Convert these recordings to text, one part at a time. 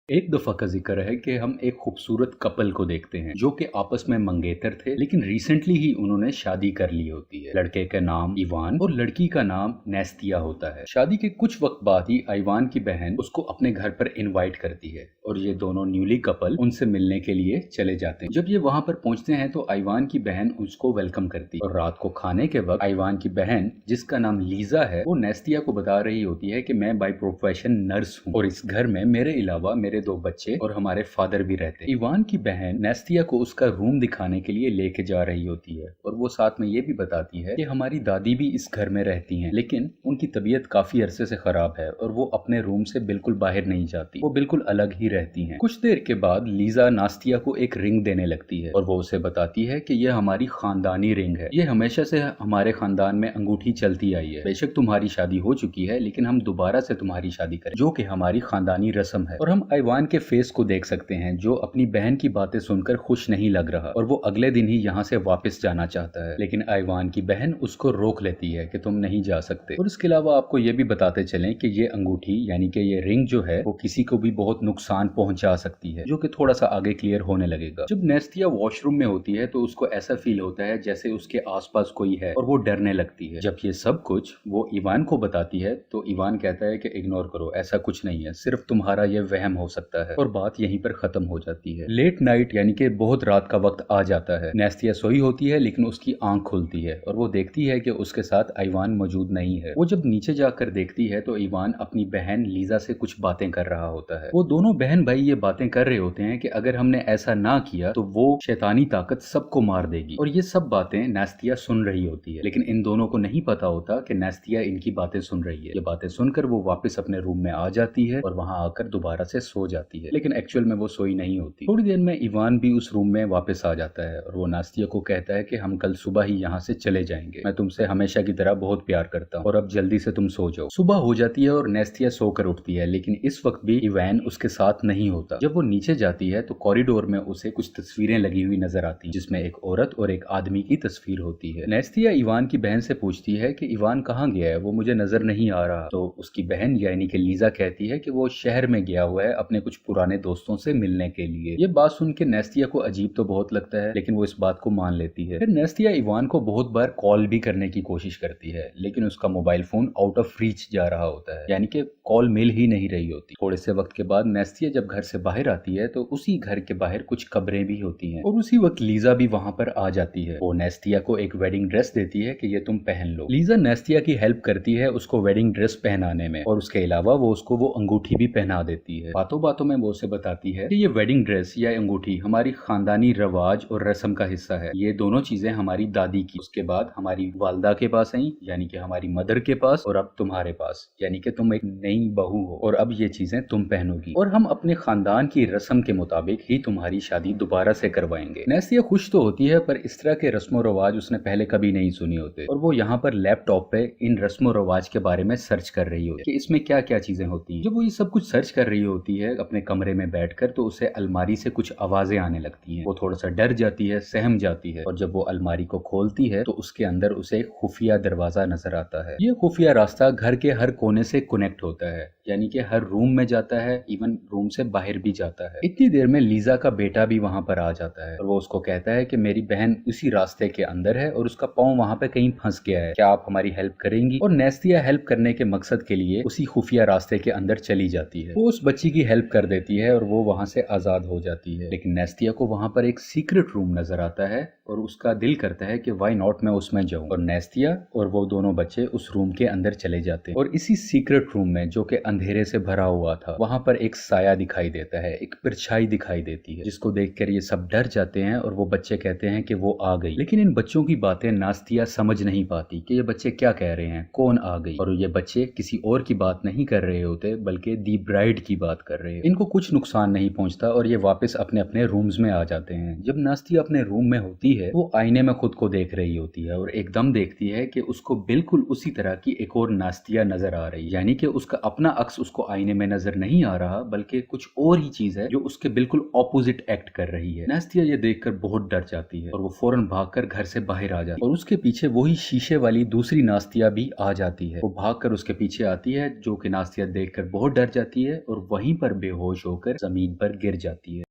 एक दफा का जिक्र है कि हम एक खूबसूरत कपल को देखते हैं जो कि आपस में मंगेतर थे, लेकिन रिसेंटली ही उन्होंने शादी कर ली होती है। लड़के का नाम इवान और लड़की का नाम नेस्तिया होता है। शादी के कुछ वक्त बाद ही इवान की बहन उसको अपने घर पर इनवाइट करती है और ये दोनों न्यूली कपल उनसे मिलने के लिए चले जाते हैं। जब ये वहां पर पहुंचते हैं तो इवान की बहन उसको वेलकम करती है और रात को खाने के वक्त इवान की बहन, जिसका नाम लीजा है, वो नेस्तिया को बता रही होती है कि मैं बाय प्रोफेशन नर्स हूँ और इस घर में मेरे अलावा मेरे 2 बच्चे और हमारे फादर भी रहते हैं। इवान की बहन नेस्तिया को उसका रूम दिखाने के लिए लेके जा रही होती है और वो साथ में ये भी बताती है कि हमारी दादी भी इस घर में रहती हैं, लेकिन उनकी तबीयत काफी अरसे से खराब है और वो अपने रूम से बिल्कुल बाहर नहीं जाती, वो बिल्कुल अलग ही रहती हैं। कुछ देर के बाद लीजा नास्तिया को एक रिंग देने लगती है और वो उसे बताती है कि यह हमारी खानदानी रिंग है, ये हमेशा से हमारे खानदान में अंगूठी चलती आई है। बेशक तुम्हारी शादी हो चुकी है, लेकिन हम दोबारा से तुम्हारी शादी करें, जो कि हमारी खानदानी रस्म है। और हम इवान के फेस को देख सकते हैं जो अपनी बहन की बातें सुनकर खुश नहीं लग रहा और वो अगले दिन ही यहाँ से वापस जाना चाहता है, लेकिन इवान की बहन उसको रोक लेती है कि तुम नहीं जा सकते। और इसके अलावा आपको ये भी बताते चलें कि ये अंगूठी यानी कि ये रिंग जो है वो किसी को भी बहुत नुकसान पहुंचा सकती है, जो कि थोड़ा सा आगे क्लियर होने लगेगा। जब नेस्तिया वॉशरूम में होती है तो उसको ऐसा फील होता है जैसे उसके आसपास कोई है और वो डरने लगती है। जब ये सब कुछ वो इवान को बताती है तो इवान कहता है कि इग्नोर करो, ऐसा कुछ नहीं है, सिर्फ तुम्हारा ये वहम हो सकता है, और बात यहीं पर खत्म हो जाती है। लेट नाइट यानी कि बहुत रात का वक्त आ जाता है। नेस्तिया सोई होती है लेकिन उसकी आंख खुलती है और वो देखती है कि उसके साथ इवान मौजूद नहीं है। वो जब नीचे जाकर देखती है तो इवान अपनी बहन लीजा से कुछ बातें कर रहा होता है। वो दोनों बहन भाई ये बातें कर रहे होते हैं कि अगर हमने ऐसा ना किया तो वो शैतानी ताकत सबको मार देगी, और ये सब बातें नेस्तिया सुन रही होती है, लेकिन इन दोनों को नहीं पता होता कि नेस्तिया इनकी बातें सुन रही है। ये बातें सुनकर वो वापस अपने रूम में आ जाती है और वहां आकर दोबारा से सो जाती है, लेकिन एक्चुअल में वो सोई नहीं होती। थोड़ी देर में इवान भी उस रूम में वापस आ जाता है और वो नास्तिया को कहता है कि हम कल सुबह ही यहाँ से चले जाएंगे, मैं तुमसे हमेशा की तरह बहुत प्यार करता हूँ और अब जल्दी से तुम सो जाओ। सुबह हो जाती है और नेस्तिया सोकर उठती है, लेकिन इस वक्त भी इवान उसके साथ नहीं होता। जब वो नीचे जाती है तो कॉरिडोर में उसे कुछ तस्वीरें लगी हुई नजर आती, जिसमें एक औरत और एक आदमी की तस्वीर होती है। नेस्तिया इवान की बहन से पूछती है कि इवान कहाँ गया है, वो मुझे नजर नहीं आ रहा। तो उसकी बहन यानी कि लीजा कहती है कि वो शहर में गया हुआ है अपने कुछ पुराने दोस्तों से मिलने के लिए। ये बात सुन के नेस्तिया को अजीब तो बहुत लगता है, लेकिन वो इस बात को मान लेती है। फिर नेस्तिया इवान को बहुत बार कॉल भी करने की कोशिश करती है, लेकिन उसका mobile phone out of reach जा रहा होता है, यानी कि कॉल मिल ही नहीं रही होती। थोड़े से वक्त के बाद नेस्तिया जब घर से बाहर आती है तो उसी घर के बाहर कुछ कब्रें भी होती हैं और उसी वक्त लीजा भी वहां पर आ जाती है। वो नेस्तिया को एक वेडिंग ड्रेस देती है कि ये तुम पहन लो। लीजा नेस्तिया की हेल्प करती है उसको वेडिंग ड्रेस पहनाने में, और उसके अलावा वो उसको वो अंगूठी भी पहना देती है। बातों बातों में वो उसे बताती है कि ये वेडिंग ड्रेस या अंगूठी हमारी खानदानी रवाज और रस्म का हिस्सा है। ये दोनों चीजें हमारी दादी की, उसके बाद हमारी वालदा के पास आई यानी कि हमारी मदर के पास, और अब तुम्हारे पास यानी कि तुम एक नई बहू हो और अब ये चीजें तुम पहनोगी, और हम अपने खानदान की रस्म के मुताबिक ही तुम्हारी शादी दोबारा से करवाएंगे। नेस्तिया खुश तो होती है पर इस तरह के रस्मो रवाज उसने पहले कभी नहीं सुनी होते, और वो यहाँ पर लैपटॉप पे इन रस्मो रवाज के बारे में सर्च कर रही होती है कि इसमें क्या क्या चीजें होती हैं। जब वो ये सब कुछ सर्च कर रही होती है अपने कमरे में बैठकर, तो उसे अलमारी से कुछ आवाजें आने लगती हैं। वो थोड़ा सा डर जाती है, सहम जाती है, और जब वो अलमारी को खोलती है तो उसके अंदर उसे खुफिया दरवाजा नजर आता है। ये खुफिया रास्ता घर के हर कोने से कनेक्ट होता है, यानी कि हर रूम में जाता है, इवन रूम से बाहर भी जाता है। इतनी देर में लीजा का बेटा भी वहां पर आ जाता है और वो उसको कहता है कि मेरी बहन उसी रास्ते के अंदर है और उसका पाँव वहां पे कहीं फंस गया है, क्या आप हमारी हेल्प करेंगी? और नेस्तिया हेल्प करने के मकसद के लिए उसी खुफिया रास्ते के अंदर चली जाती है। वो उस बच्ची की हेल्प कर देती है और वो वहां से आजाद हो जाती है, लेकिन नेस्तिया को वहां पर एक सीक्रेट रूम नजर आता है और उसका दिल करता है कि वाई नॉट मैं उसमें जाऊं, और नेस्तिया और वो दोनों बच्चे उस रूम के अंदर चले जाते हैं। और इसी सीक्रेट रूम में जो कि अंधेरे से भरा हुआ था, वहां पर एक साया दिखाई देता है, एक परछाई दिखाई देती है, जिसको देखकर ये सब डर जाते हैं और वो बच्चे कहते हैं कि वो आ गई। लेकिन इन बच्चों की बातें नास्तिया समझ नहीं पाती कि ये बच्चे क्या कह रहे हैं, कौन आ गई, और ये बच्चे किसी और की बात नहीं कर रहे होते बल्कि दी ब्राइड की बात कर रहे हैं। इनको कुछ नुकसान नहीं पहुंचता और ये वापस अपने अपने रूम्स में आ जाते हैं। जब नास्तिया अपने रूम में होती है वो आईने में खुद को देख रही होती है और एकदम देखती है कि उसको बिल्कुल उसी तरह की एक और नास्तिया नजर आ रही है, यानी कि उसका अपना शख्स उसको आईने में नजर नहीं आ रहा बल्कि कुछ और ही चीज है जो उसके बिल्कुल ऑपोजिट एक्ट कर रही है। नास्तिया ये देखकर बहुत डर जाती है और वो फौरन भागकर घर से बाहर आ जाती है और उसके पीछे वही शीशे वाली दूसरी नास्तिया भी आ जाती है। वो भागकर उसके पीछे आती है जो कि नास्तिया देखकर बहुत डर जाती है और वहीं पर बेहोश होकर जमीन पर गिर जाती है।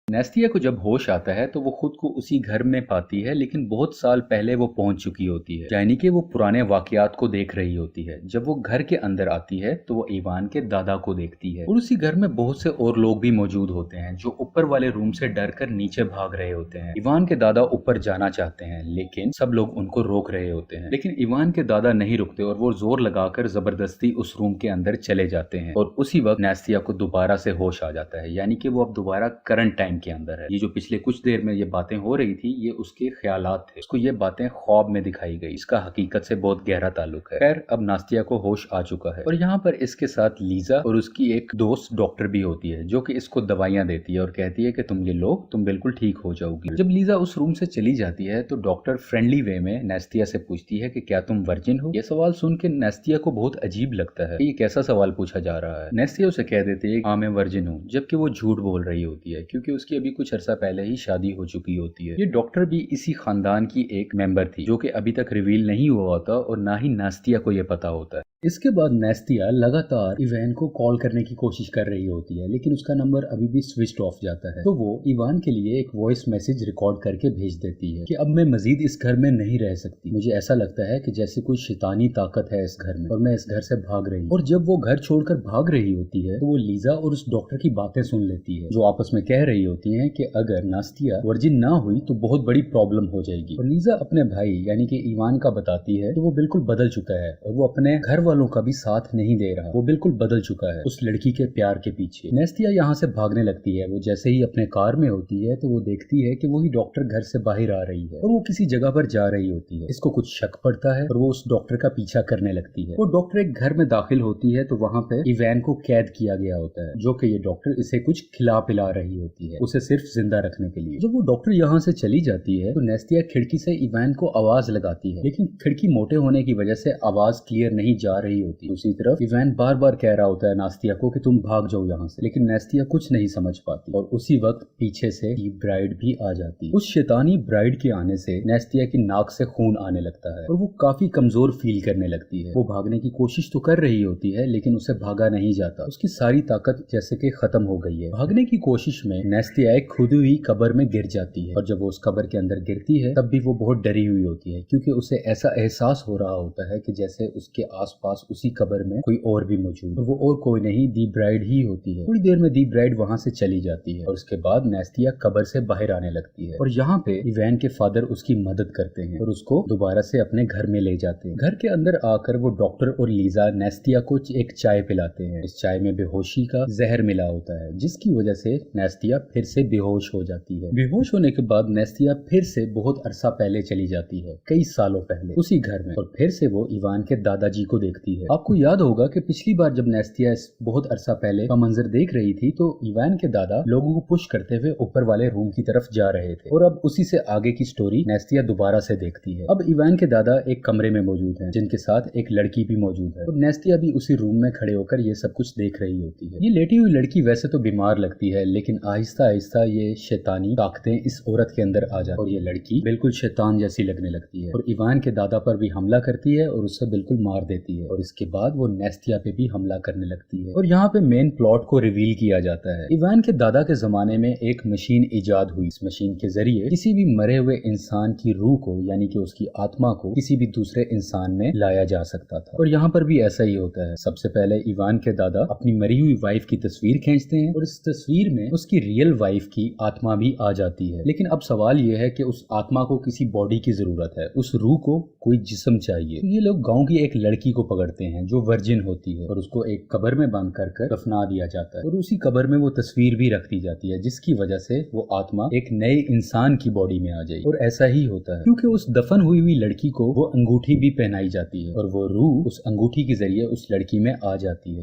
नेस्तिया को जब होश आता है तो वो खुद को उसी घर में पाती है, लेकिन बहुत साल पहले वो पहुंच चुकी होती है, यानी कि वो पुराने वाकयात को देख रही होती है। जब वो घर के अंदर आती है तो वो इवान के दादा को देखती है और उसी घर में बहुत से और लोग भी मौजूद होते हैं जो ऊपर वाले रूम से डर कर नीचे भाग रहे होते हैं। इवान के दादा ऊपर जाना चाहते हैं लेकिन सब लोग उनको रोक रहे होते हैं, लेकिन इवान के दादा नहीं रुकते और वो जोर लगाकर जबरदस्ती उस रूम के अंदर चले जाते हैं और उसी वक्त नेस्तिया को दोबारा से होश आ जाता है, यानी कि वो अब दोबारा करंट टाइम के अंदर है। ये जो पिछले कुछ देर में ये बातें हो रही थी ये उसके ख्यालात थे, उसको ये बातें ख्वाब में दिखाई गई। इसका हकीकत से बहुत गहरा ताल्लुक है। खैर अब नास्तिया को होश आ चुका है और यहाँ पर इसके साथ लीजा और उसकी एक दोस्त डॉक्टर भी होती है जो कि इसको दवाइयां देती है और कहती है कि तुम ये लो, तुम बिल्कुल ठीक हो जाओगी। जब लीजा उस रूम से चली जाती है तो डॉक्टर फ्रेंडली वे में नास्तिया से पूछती है कि क्या तुम वर्जिन हो। ये सवाल सुन के नास्तिया को बहुत अजीब लगता है, ये कैसा सवाल पूछा जा रहा है। नास्तिया उसे कह देती है हाँ मैं वर्जिन हूँ, जबकि वो झूठ बोल रही होती है क्योंकि उसकी अभी कुछ अरसा पहले ही शादी हो चुकी होती है। ये डॉक्टर भी इसी खानदान की एक मेंबर थी जो कि अभी तक रिवील नहीं हुआ होता और ना ही नास्तिया को ये पता होता है। इसके बाद नास्तिया लगातार इवान को कॉल करने की कोशिश कर रही होती है लेकिन उसका नंबर अभी भी स्विच ऑफ जाता है, तो वो इवान के लिए एक वॉइस मैसेज रिकॉर्ड करके भेज देती है कि अब मैं मजीद इस घर में नहीं रह सकती, मुझे ऐसा लगता है कि जैसे कोई शैतानी ताकत है इस घर में और मैं इस घर से भाग रही हूँ। और जब वो घर छोड़कर भाग रही होती है तो वो लीजा और उस डॉक्टर की बातें सुन लेती है जो आपस में कह रही होती है कि अगर नास्तिया वर्जिन ना हुई तो बहुत बड़ी प्रॉब्लम हो जाएगी। और लीजा अपने भाई यानी कि इवान का बताती है कि वो बिल्कुल बदल चुका है और वो अपने घर वालों का भी साथ नहीं दे रहा, वो बिल्कुल बदल चुका है उस लड़की के प्यार के पीछे। नास्तिया यहाँ से भागने लगती है। वो जैसे ही अपने कार में होती है तो वो देखती है कि वही डॉक्टर घर से बाहर आ रही है और वो किसी जगह पर जा रही होती है। इसको कुछ शक पड़ता है और वो उस डॉक्टर का पीछा करने लगती है। वो डॉक्टर एक घर में दाखिल होती है तो वहाँ पे इवान को कैद किया गया होता है जो कि ये डॉक्टर इसे कुछ खिला पिला रही होती है, उसे सिर्फ जिंदा रखने के लिए। जब वो डॉक्टर यहाँ से चली जाती है तो नास्तिया खिड़की से इवान को आवाज लगाती है लेकिन खिड़की मोटे होने की वजह से आवाज क्लियर नहीं जा रही होती। दूसरी तरफ इवान बार बार कह रहा होता है नास्तिया को कि तुम भाग जाओ यहाँ से, लेकिन नास्तिया कुछ नहीं समझ पाती और उसी वक्त पीछे से दी ब्राइड भी आ जाती है। उस शैतानी ब्राइड के आने से नास्तिया की नाक से खून आने लगता है और वो काफी कमजोर फील करने लगती है। वो भागने की कोशिश तो कर रही होती है लेकिन उसे भागा नहीं जाता, उसकी सारी ताकत जैसे कि खत्म हो गई है। भागने की कोशिश में नास्तिया एक खुदी हुई कब्र में गिर जाती है और जब वो उस कब्र के अंदर गिरती है तब भी वो बहुत डरी हुई होती है क्योंकि उसे ऐसा एहसास हो रहा होता है कि जैसे उसके आसपास उसी कब्र में कोई और भी मौजूद है। वो और कोई नहीं दी ब्राइड ही होती है। थोड़ी देर में दी ब्राइड वहाँ से चली जाती है और उसके बाद नास्तिया कब्र से बाहर आने लगती है और यहाँ पे इवान के फादर उसकी मदद करते हैं और उसको दोबारा से अपने घर में ले जाते हैं। घर के अंदर आकर वो डॉक्टर और लीजा नास्तिया को एक चाय पिलाते हैं। इस चाय में बेहोशी का जहर मिला होता है जिसकी वजह से नास्तिया फिर से बेहोश हो जाती है। बेहोश होने के बाद नास्तिया फिर से बहुत अरसा पहले चली जाती है, कई सालों पहले उसी घर में, और फिर से वो इवान के दादाजी को देखती है। आपको याद होगा कि पिछली बार जब नास्तिया बहुत अरसा पहले का मंजर देख रही थी तो इवान के दादा लोगों को पुश करते हुए ऊपर वाले रूम की तरफ जा रहे थे और अब उसी से आगे की स्टोरी नास्तिया दोबारा से देखती है। अब इवान के दादा एक कमरे में मौजूद हैं जिनके साथ एक लड़की भी मौजूद है और नास्तिया भी उसी रूम में खड़े होकर ये सब कुछ देख रही होती है। ये लेटी हुई लड़की वैसे तो बीमार लगती है लेकिन आहिस्ता आहिस्ता ये शैतानी ताकतें इस औरत के अंदर आ जाती है और ये लड़की बिल्कुल शैतान जैसी लगने लगती है और इवान के दादा पर भी हमला करती है और उसे बिल्कुल मार देती है और इसके बाद वो नास्तिया पे भी हमला करने लगती है। और यहाँ पे मेन प्लॉट को रिवील किया जाता है। इवान के दादा के जमाने में एक मशीन इजाद हुई। इस मशीन के जरिए किसी भी मरे हुए इंसान की रूह को यानी कि उसकी आत्मा को किसी भी दूसरे इंसान में लाया जा सकता था और यहाँ पर भी ऐसा ही होता है। सबसे पहले इवान के दादा अपनी मरी हुई वाइफ की तस्वीर खींचते हैं और इस तस्वीर में उसकी रियल वाइफ की आत्मा भी आ जाती है। लेकिन अब सवाल ये है कि उस आत्मा को किसी बॉडी की जरूरत है, उस रूह को कोई जिस्म चाहिए। तो ये लोग गाँव की एक लड़की को पकड़ते हैं जो वर्जिन होती है और उसको एक कब्र में बांध कर दफना दिया जाता है और उसी कब्र में वो तस्वीर भी रख दी जाती है जिसकी वजह से वो आत्मा एक नए इंसान की बॉडी में आ जाए। और ऐसा ही होता है क्योंकि उस दफन हुई लड़की को वो अंगूठी भी पहनाई जाती है और वो रूह उस अंगूठी के जरिए उस लड़की में आ जाती है।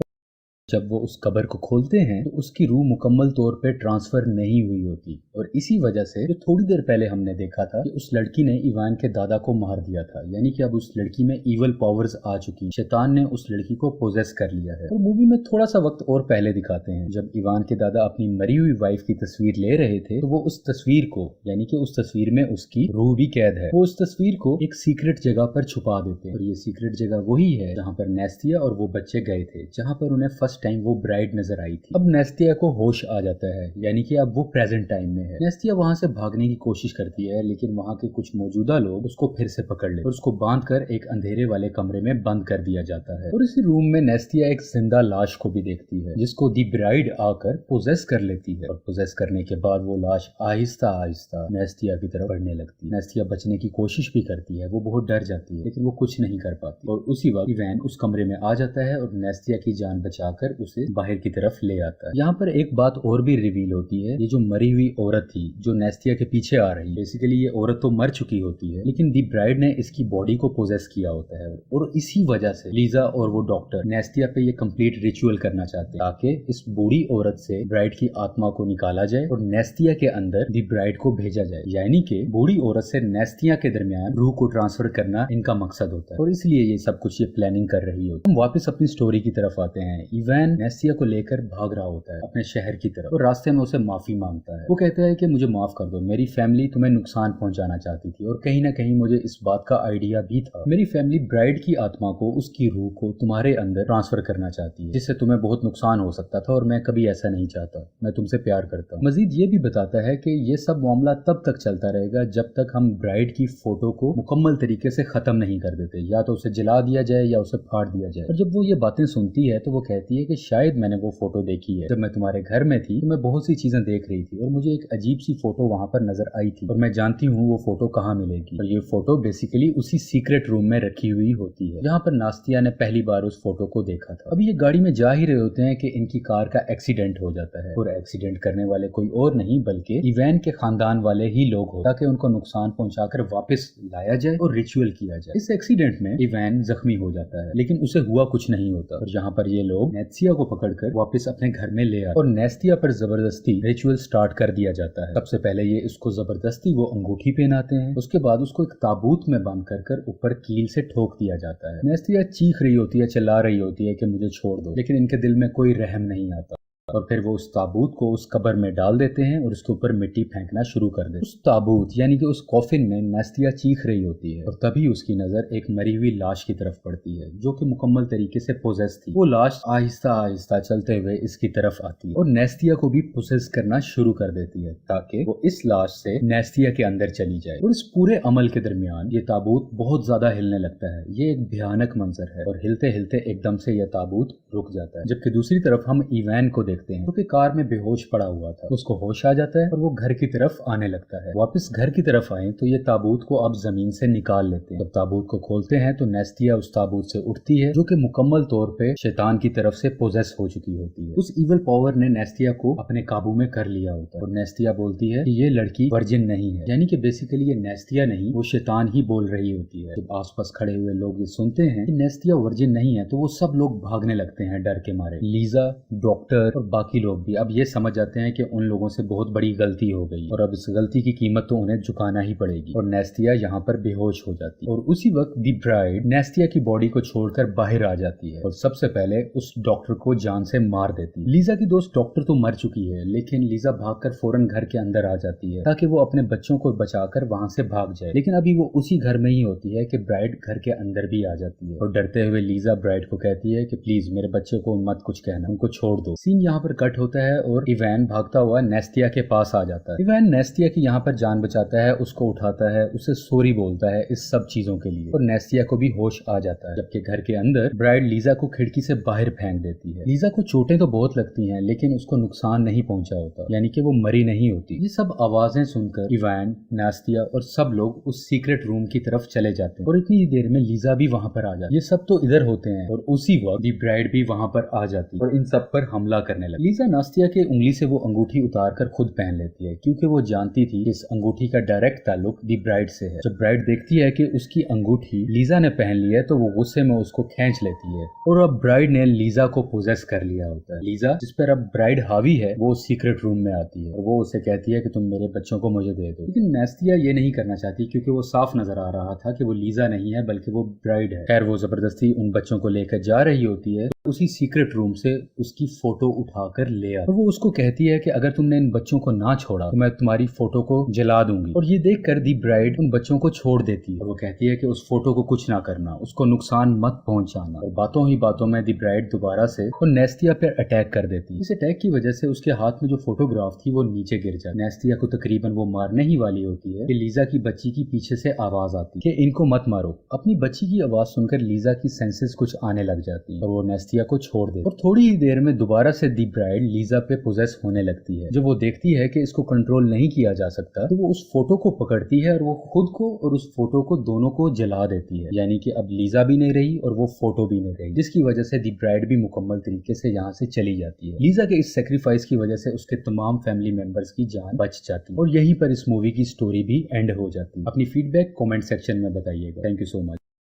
जब वो उस कब्र को खोलते हैं तो उसकी रूह मुकम्मल तौर पे ट्रांसफर नहीं हुई होती और इसी वजह से जो थोड़ी देर पहले हमने देखा था कि उस लड़की ने इवान के दादा को मार दिया था, यानी कि अब उस लड़की में इवल पावर्स आ चुकी, शैतान ने उस लड़की को पोजेस कर लिया है। और मूवी में थोड़ा सा वक्त और पहले दिखाते हैं, जब इवान के दादा अपनी मरी हुई वाइफ की तस्वीर ले रहे थे तो वो उस तस्वीर को, यानी कि उस तस्वीर में उसकी रूह भी कैद है, वो उस तस्वीर को एक सीक्रेट जगह पर छुपा देते हैं। और ये सीक्रेट जगह वही है जहाँ पर नेस्तिया और वो बच्चे गए थे, जहाँ पर उन्हें फर्स्ट टाइम वो ब्राइड नजर आई थी। अब नेस्तिया को होश आ जाता है, यानी कि अब वो प्रेजेंट टाइम में है। नेस्तिया वहाँ से भागने की कोशिश करती है, लेकिन वहाँ के कुछ मौजूदा लोग उसको फिर से पकड़ लेते और उसको बांधकर एक अंधेरे वाले कमरे में बंद कर दिया जाता है। और इसी रूम में नेस्तिया एक जिंदा लाश को भी देखती है, जिसको दी ब्राइड आकर पोजेस कर लेती है। और पोजेस करने के बाद वो लाश आहिस्ता आहिस्ता नेस्तिया की तरफ बढ़ने लगती है। नेस्तिया बचने की कोशिश भी करती है, वो बहुत डर जाती है, लेकिन वो कुछ नहीं कर पाती। और उसी वक्त इवान उस कमरे में आ जाता है और नेस्तिया की जान बचाकर उसे बाहर की तरफ ले आता है। यहाँ पर एक बात और भी रिवील होती है, ये जो मरी हुई औरत थी जो नेस्तिया के पीछे आ रही है, बेसिकली ये औरत तो मर चुकी होती है, लेकिन दी ब्राइड ने इसकी बॉडी को पोजेस किया होता है। और इसी वजह से लीजा और वो डॉक्टर नेस्तिया पे ये कंप्लीट रिचुअल करना चाहते हैं ताकि इस बूढ़ी औरत से ब्राइड की आत्मा को निकाला जाए और नेस्तिया के अंदर दी ब्राइड को भेजा जाए, यानी कि बूढ़ी औरत से नेस्तिया के दरमियान रूह को ट्रांसफर करना इनका मकसद होता है। और इसलिए ये सब कुछ ये प्लानिंग कर रही होती है। हम वापस अपनी स्टोरी की तरफ आते हैं। इवान नेस्तिया को लेकर भाग रहा होता है अपने शहर की तरफ और रास्ते में उसे माफी मांगता है। वो कहता है कि मुझे माफ कर दो, मेरी फैमिली तुम्हें नुकसान पहुंचाना चाहती थी और कहीं ना कहीं मुझे इस बात का आइडिया भी था। मेरी फैमिली ब्राइड की आत्मा को, उसकी रूह को तुम्हारे अंदर ट्रांसफर करना चाहती है, जिससे तुम्हें बहुत नुकसान हो सकता था और मैं कभी ऐसा नहीं चाहता। मैं तुमसे प्यार करता हूँ। मजीद ये भी बताता है कि ये सब मामला तब तक चलता रहेगा जब तक हम ब्राइड की फोटो को मुकम्मल तरीके से खत्म नहीं कर देते, या तो उसे जला दिया जाए या उसे फाड़ दिया जाए। और जब वो ये बातें सुनती है तो वो कहती है कि शायद मैंने वो फोटो देखी है, जब मैं तुम्हारे घर में थी तो मैं बहुत सी चीजें देख रही थी और मुझे एक अजीब सी फोटो वहाँ पर नजर आई थी और मैं जानती हूँ वो फोटो कहाँ मिलेगी। और ये फोटो बेसिकली उसी सीक्रेट रूम में रखी हुई होती है जहाँ पर नास्तिया ने पहली बार उस फोटो को देखा था। अभी ये गाड़ी में जा ही रहे होते हैं कि इनकी कार का एक्सीडेंट हो जाता है और एक्सीडेंट करने वाले कोई और नहीं बल्कि इवान के खानदान वाले ही लोग हो, ताकि उनको नुकसान पहुंचाकर वापस लाया जाए और रिचुअल किया जाए। इस एक्सीडेंट में इवान जख्मी हो जाता है, लेकिन उसे हुआ कुछ नहीं होता और यहाँ पर ये लोग नेस्तिया को पकड़कर वापस अपने घर में ले आते और नेस्तिया पर जबरदस्ती रिचुअल स्टार्ट कर दिया जाता है। सबसे पहले ये इसको जबरदस्ती वो अंगूठी पहनाते हैं, उसके बाद उसको एक ताबूत में बांध कर ऊपर कील से ठोक दिया जाता है। नेस्तिया चीख रही होती है, चिल्ला रही होती है कि मुझे छोड़ दो, लेकिन इनके दिल में कोई रहम नहीं आता और फिर वो उस ताबूत को उस कब्र में डाल देते हैं और उसके ऊपर मिट्टी फेंकना शुरू कर देते हैं। उस ताबूत यानी कि उस कॉफिन में नेस्तिया चीख रही होती है और तभी उसकी नजर एक मरी हुई लाश की तरफ पड़ती है जो कि मुकम्मल तरीके से पोजेस थी। वो लाश आहिस्ता आहिस्ता चलते हुए इसकी तरफ आती है और नेस्तिया को भी पोजेस करना शुरू कर देती है ताकि वो इस लाश से नेस्तिया के अंदर चली जाए। और इस पूरे अमल के दरमियान ये ताबूत बहुत ज्यादा हिलने लगता है। ये एक भयानक मंजर है और हिलते हिलते एकदम से यह ताबूत रुक जाता है, जबकि दूसरी तरफ हम इवान को देखते हैं क्योंकि कार में बेहोश पड़ा हुआ था। उसको होश आ जाता है और वो घर की तरफ आने लगता है। वापस घर की तरफ आए तो ये ताबूत को अब जमीन से निकाल लेते हैं। जब ताबूत को खोलते हैं तो नेस्तिया उस ताबूत से उठती है जो कि मुकम्मल तौर पे शैतान की तरफ से पोजेस हो चुकी होती है। उस इवल पावर ने नेस्तिया को अपने काबू में कर लिया होता है और नेस्तिया बोलती है कि ये लड़की वर्जिन नहीं है, यानी कि बेसिकली ये नेस्तिया नहीं वो शैतान ही बोल रही होती है। जब आसपास खड़े हुए लोग ये सुनते हैं कि नेस्तिया वर्जिन नहीं है तो वो सब लोग भागने लगते हैं डर के मारे। लीजा, डॉक्टर और बाकी लोग भी अब ये समझ जाते हैं कि उन लोगों से बहुत बड़ी गलती हो गई और अब इस गलती की कीमत तो उन्हें चुकाना ही पड़ेगी। और नेस्तिया यहाँ पर बेहोश हो जाती है और उसी वक्त दी ब्राइड नेस्तिया की बॉडी को छोड़कर बाहर आ जाती है और सबसे पहले उस डॉक्टर को जान से मार देती है। लीजा की दोस्त डॉक्टर तो मर चुकी है, लेकिन लीजा भागकर फौरन घर के अंदर आ जाती है ताकि वो अपने बच्चों को बचाकर वहां से भाग जाए। लेकिन अभी वो उसी घर में ही होती है कि ब्राइड घर के अंदर भी आ जाती है और डरते हुए लीजा ब्राइड को कहती है कि प्लीज मेरे बच्चे को मत कुछ कहना, उनको छोड़ दो। सीन यहाँ पर कट होता है और इवान भागता हुआ नेस्तिया के पास आ जाता है। इवान नेस्तिया की यहाँ पर जान बचाता है, उसको उठाता है, उसे सॉरी बोलता है इस सब चीजों के लिए और नेस्तिया को भी होश आ जाता है। जबकि घर के अंदर ब्राइड लीजा को खिड़की से बाहर फेंक देती है। लीजा को चोटें तो बहुत लगती हैं लेकिन उसको नुकसान नहीं पहुंचा होता, यानी कि वो मरी नहीं होती। ये सब आवाजें सुनकर इवान, नेस्तिया और सब लोग उस सीक्रेट रूम की तरफ चले जाते हैं और इतनी देर में लीजा भी वहाँ पर आ जाती है। ये सब तो इधर होते हैं और उसी वक्त दी ब्राइड भी वहाँ पर आ जाती है और इन सब पर हमला करने करने लगी। लीजा नास्तिया के उंगली से वो अंगूठी उतार कर खुद पहन लेती है क्योंकि वो जानती थी कि इस अंगूठी का डायरेक्ट ताल्लुक दी ब्राइड से है। जब ब्राइड देखती है कि उसकी अंगूठी लीजा ने पहन ली है तो वो गुस्से में उसको खींच लेती है और अब ब्राइड ने लीजा को पोजेस कर लिया होता है। लीजा, जिस पर अब ब्राइड हावी है, वो सीक्रेट रूम में आती है और वो उसे कहती है कि तुम मेरे बच्चों को मुझे दे दो, लेकिन नास्तिया ये नहीं करना चाहती क्योंकि वो साफ नजर आ रहा था कि वो लीजा नहीं है बल्कि वो ब्राइड है। खैर, वो जबरदस्ती उन बच्चों को लेकर जा रही होती है, उसी सीक्रेट रूम से उसकी फोटो उठाकर ले आ और वो उसको कहती है कि अगर तुमने इन बच्चों को ना छोड़ा तो मैं तुम्हारी फोटो को जला दूंगी। और ये देखकर दी ब्राइड उन बच्चों को छोड़ देती है और वो कहती है कि उस फोटो को कुछ ना करना, उसको नुकसान मत पहुंचाना। और बातों ही बातों में दी ब्राइड दोबारा से वो नेस्तिया पर अटैक कर देती है। इस अटैक की वजह से उसके हाथ में जो फोटोग्राफ थी वो नीचे गिर जाती है। नेस्तिया को तकरीबन वो मारने ही वाली होती है कि लीजा की बच्ची की पीछे से आवाज आती है कि इनको मत मारो। अपनी बच्ची की आवाज सुनकर लीजा की सेंसेस कुछ आने लग जाती है और वो नेस्तिया को छोड़ देती है। और थोड़ी ही देर में दोबारा से दी ब्राइड लीजा पे पोजेस होने लगती है। जब वो देखती है कि इसको कंट्रोल नहीं किया जा सकता तो वो उस फोटो को पकड़ती है और वो खुद को और उस फोटो को दोनों को जला देती है। यानी कि अब लीजा भी नहीं रही और वो फोटो भी नहीं रही, जिसकी वजह से दी ब्राइड भी मुकम्मल तरीके से यहाँ से चली जाती है। लीजा के इस सेक्रीफाइस की वजह से उसके तमाम फैमिली मेंबर्स की जान बच जाती है और यहीं पर इस मूवी की स्टोरी भी एंड हो जाती है। अपनी फीडबैक कमेंट सेक्शन में बताइएगा। Thank you so much.